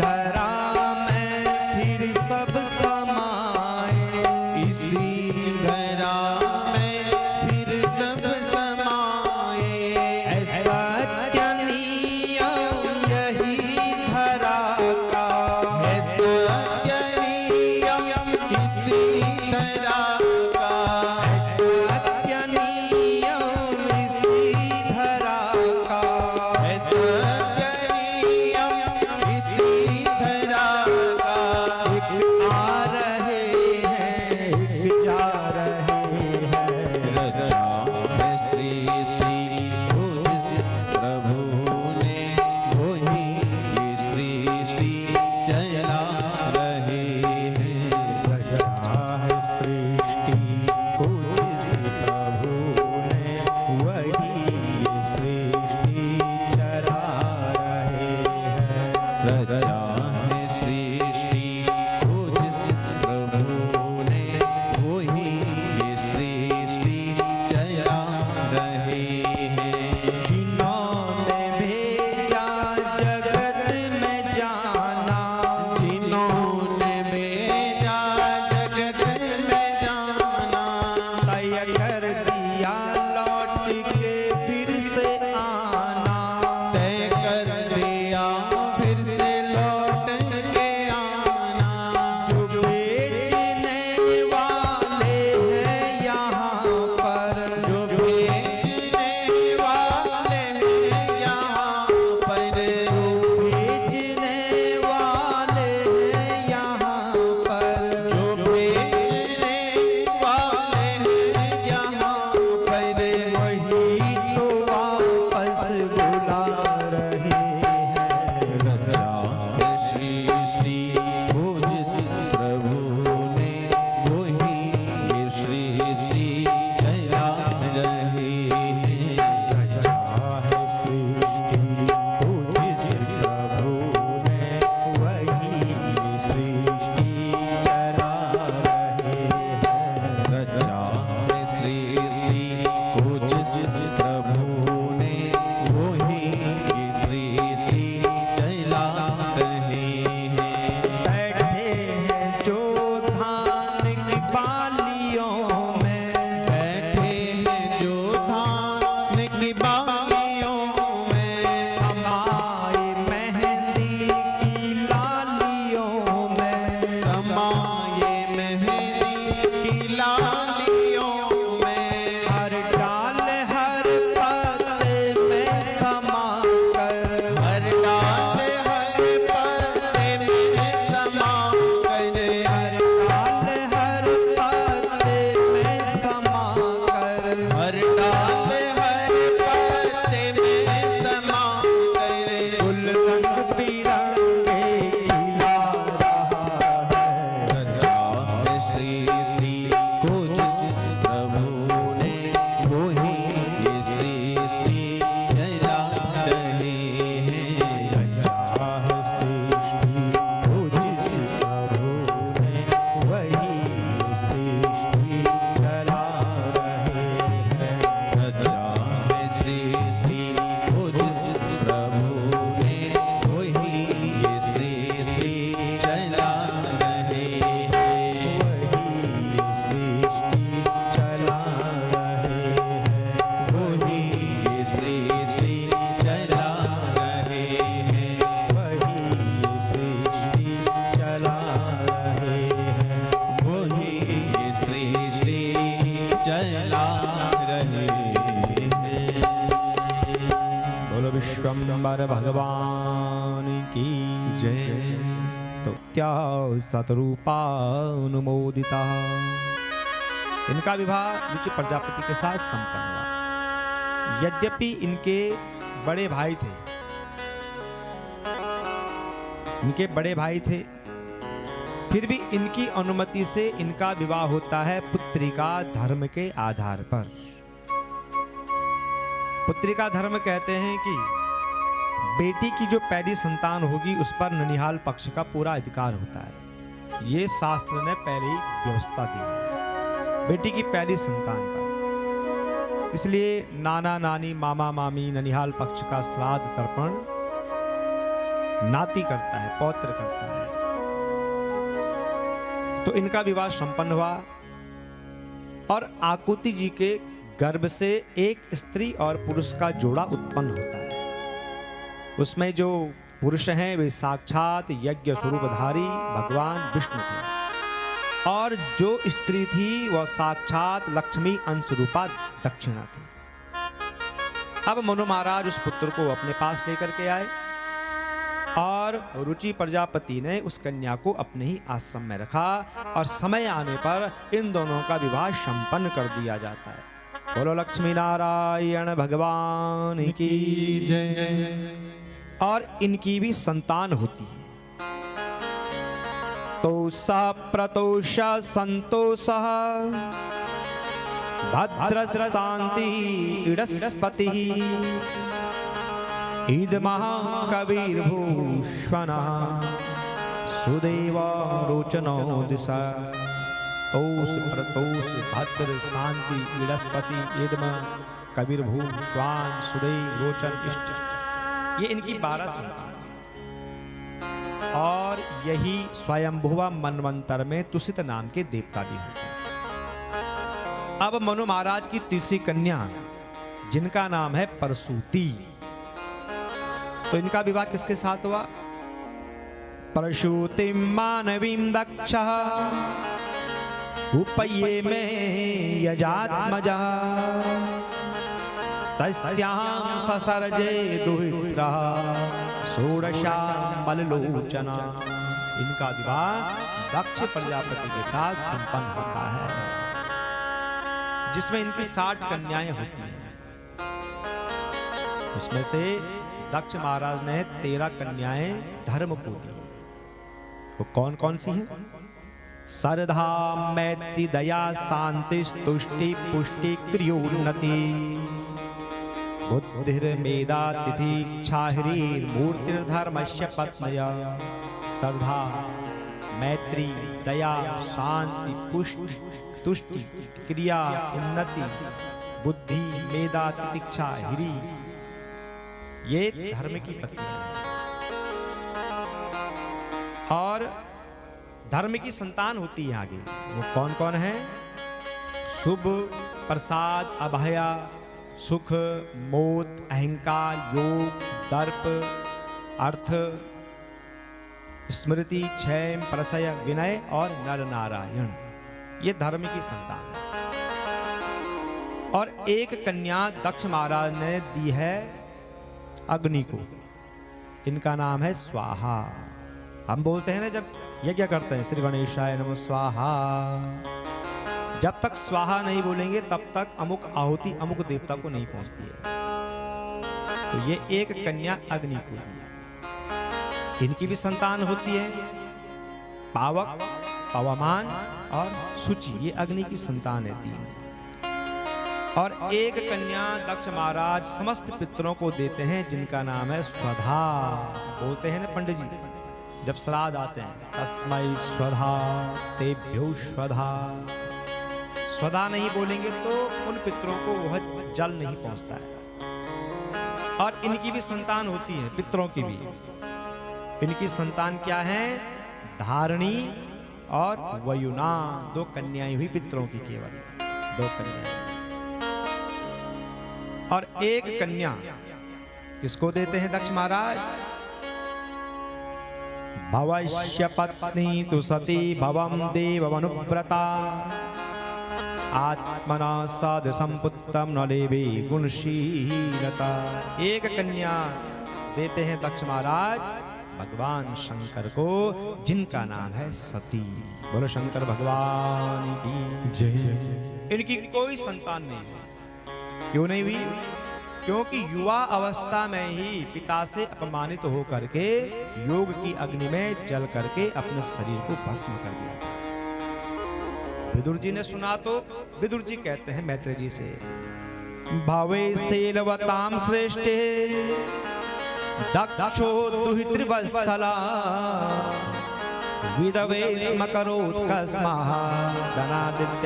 धरा में फिर सब समाए, इसी धरा में फिर सब समाए। ऐसा क्या नियम यही धरा का, ऐसा क्या नियम इसी धरा का, ऐसा क्या नियम इसी धरा का, ऐसा क्या नियम इसी धरा का। एक आ रहे हैं एक जा रहे हैं, रचा है सृष्टि को जिस प्रभु ने, वही ये सृष्टि चला रहे हैं। रचा है सृष्टि को जिस प्रभु ने, वही ये सृष्टि चला रहे हैं। रचा है सृष्टि को जिस प्रभु ने, वही ये सृष्टि चला रहे हैं। जिन्होंने भेजा जगत में जाना, जिन्होंने भेजा जगत में जाना, तय कर दिया लौट के फिर से आना, तय कर दिया फिर से लौट के आना। जो बेचने वाले हैं यहाँ पर, जो भेजने वाले हैं यहाँ पर, भेजने वाले हैं यहाँ पर, जो भेजने वाले हैं यहाँ पर, वही तो वापस बुला रहे हैं। रचा है सृष्टि को जिस प्रभु ने, वही ये सृष्टि चला रहे हैं। रचा है सृष्टि को जिस प्रभु ने, वही ये सृष्टि चला रहे हैं। रचा है सृष्टि को जिस प्रभु ने, वही ये सृष्टि चला रहे हैं। बैठे हैं जो धान की बालियों में, बैठे हैं जो धान की बालियों में, समाए मेहंदी की लालियों में, समाये मेहंदी की लालियों में। हर डाल हर पत्ते में समा कर, हर डाल हर पत्ते में समा कर, हर डाल हर पत्ते में समा कर, हर डाल हर पत्ते में समा कर। गुल रंग बिरंगे खिला रहा है। रचा है सृष्टि को जिस प्रभु ने, वही ये सृष्टि चला रहे हैं। रचा है सृष्टि को जिस प्रभु ने, वही सृष्टि चला रहे हैं। रचा है सृष्टि को जिस प्रभु ने, वही ये सृष्टि चला रहे हैं। वही सृष्टि चला रहे हैं। वही ये सृष्टि चला रहे हैं। वही सृष्टि चला रहे हैं। वही ये सृष्टि चला रहे हैं। बोलो विश्वम्भर भगवान की जय। तो त्या सतरूपा अनुमोदिता। इनका विवाह रुचि प्रजापति के साथ संपन्न हुआ। यद्यपि इनके बड़े भाई थे, फिर भी इनकी अनुमति से इनका विवाह होता है पुत्रिका धर्म के आधार पर। पुत्रिका धर्म कहते हैं कि बेटी की जो पहली संतान होगी उस पर ननिहाल पक्ष का पूरा अधिकार होता है। ये शास्त्र ने पहले ही व्यवस्था दी है बेटी की पहली संतान का। इसलिए नाना नानी मामा मामी ननिहाल पक्ष का श्राद्ध तर्पण नाती करता है, पौत्र करता है। तो इनका विवाह संपन्न हुआ और आकुति जी के गर्भ से एक स्त्री और पुरुष का जोड़ा उत्पन्न होता है। उसमें जो पुरुष हैं वे साक्षात यज्ञ स्वरूपधारी भगवान विष्णु थे और जो स्त्री थी वह साक्षात लक्ष्मी अंश रूपा दक्षिणा थी। अब मनु महाराज उस पुत्र को अपने पास लेकर के आए और रुचि प्रजापति ने उस कन्या को अपने ही आश्रम में रखा और समय आने पर इन दोनों का विवाह संपन्न कर दिया जाता है। बोलो लक्ष्मी नारायण भगवान की जय। और इनकी भी संतान होती है। तो सप्रतोष संतोष भद्र शांति इडस्पति ईद महाकविर्भूषण सुदेव रोचनो दिशा। तोष प्रतोष भद्र शांति इडस्पति ईदम कविर्भूषण सुदेव रोचन इष्ट, ये इनकी 12 संतान और यही स्वयंभुवा मनवंतर में तुसित नाम के देवता भी होते हैं। अब मनु महाराज की तीसरी कन्या जिनका नाम है परसूति, तो इनका विवाह किसके साथ हुआ? परशुतिम मानवीं दक्ष उपये में यजात्मजा तस्यां ससर्जे दुहित्रा षोडशा बललोचना। इनका विवाह दक्ष प्रजापति के साथ संपन्न होता है जिसमें इनकी 60 कन्याएं होती हैं। उसमें से दक्ष महाराज ने 13 कन्याएं धर्म को दी। वो कौन कौन सी हैं? सरधा मैत्री दया शांति तुष्टि पुष्टि क्रियोन्नति बुद्धिर्मेधा तिथि छाहिरी मूर्तिर्धर्मस्य पत्न्या। श्रद्धा मैत्री दया शांति पुष्टि तुष्टि क्रिया उन्नति बुद्धि मेधा तितिक्षा हिरी, ये धर्म की पत्नी है और धर्म की संतान होती है। आगे वो कौन कौन है? शुभ प्रसाद अभया सुख मोद अहंकार योग दर्प अर्थ स्मृति क्षय प्रसय विनय और नर नारायण, ये धर्म की संतान है। और एक कन्या दक्ष महाराज ने दी है अग्नि को, इनका नाम है स्वाहा। हम बोलते हैं ना जब यज्ञ करते हैं श्री गणेशाय नमः स्वाहा, जब तक स्वाहा नहीं बोलेंगे तब तक अमुक आहुति अमुक देवता को नहीं पहुंचती है। तो ये एक कन्या अग्नि को दी। इनकी भी संतान होती है पावक पवमान और शुचि, ये अग्नि की संतान है 3। और एक कन्या दक्ष महाराज समस्त पितरों को देते हैं जिनका नाम है स्वधा। बोलते हैं ना पंडित जी जब श्राद्ध आते हैं तस्मै स्वधा तेभ्यो स्वधा, स्वधा नहीं बोलेंगे तो उन पितरों को वह जल नहीं पहुंचता है। और इनकी भी संतान होती है पितरों की भी। इनकी संतान क्या है? धारणी और वयुना, 2 कन्याएं हुई पितरों की, केवल 2 कन्याएं। और एक कन्या किसको देते हैं दक्ष महाराज? भवश्य पत्नी तु सती भवम देवमनुव्रता आत्मना साध संपुत्तम न लेवे गुणशीलता। एक कन्या देते हैं दक्ष महाराज भगवान शंकर को जिनका नाम है सती। बोलो शंकर भगवान की जय। इनकी कोई संतान नहीं है। क्यों नहीं हुई? क्योंकि युवा अवस्था में ही पिता से अपमानित होकर के योग की अग्नि में जल करके अपने शरीर को भस्म कर दिया। विदुर जी ने सुना तो विदुर जी कहते हैं मैत्रेय जी से, भावे सेलवताम श्रेष्ठे दक्षो दुहितृवत्सला विधवे स्म करोत्कस्मः धनादित्य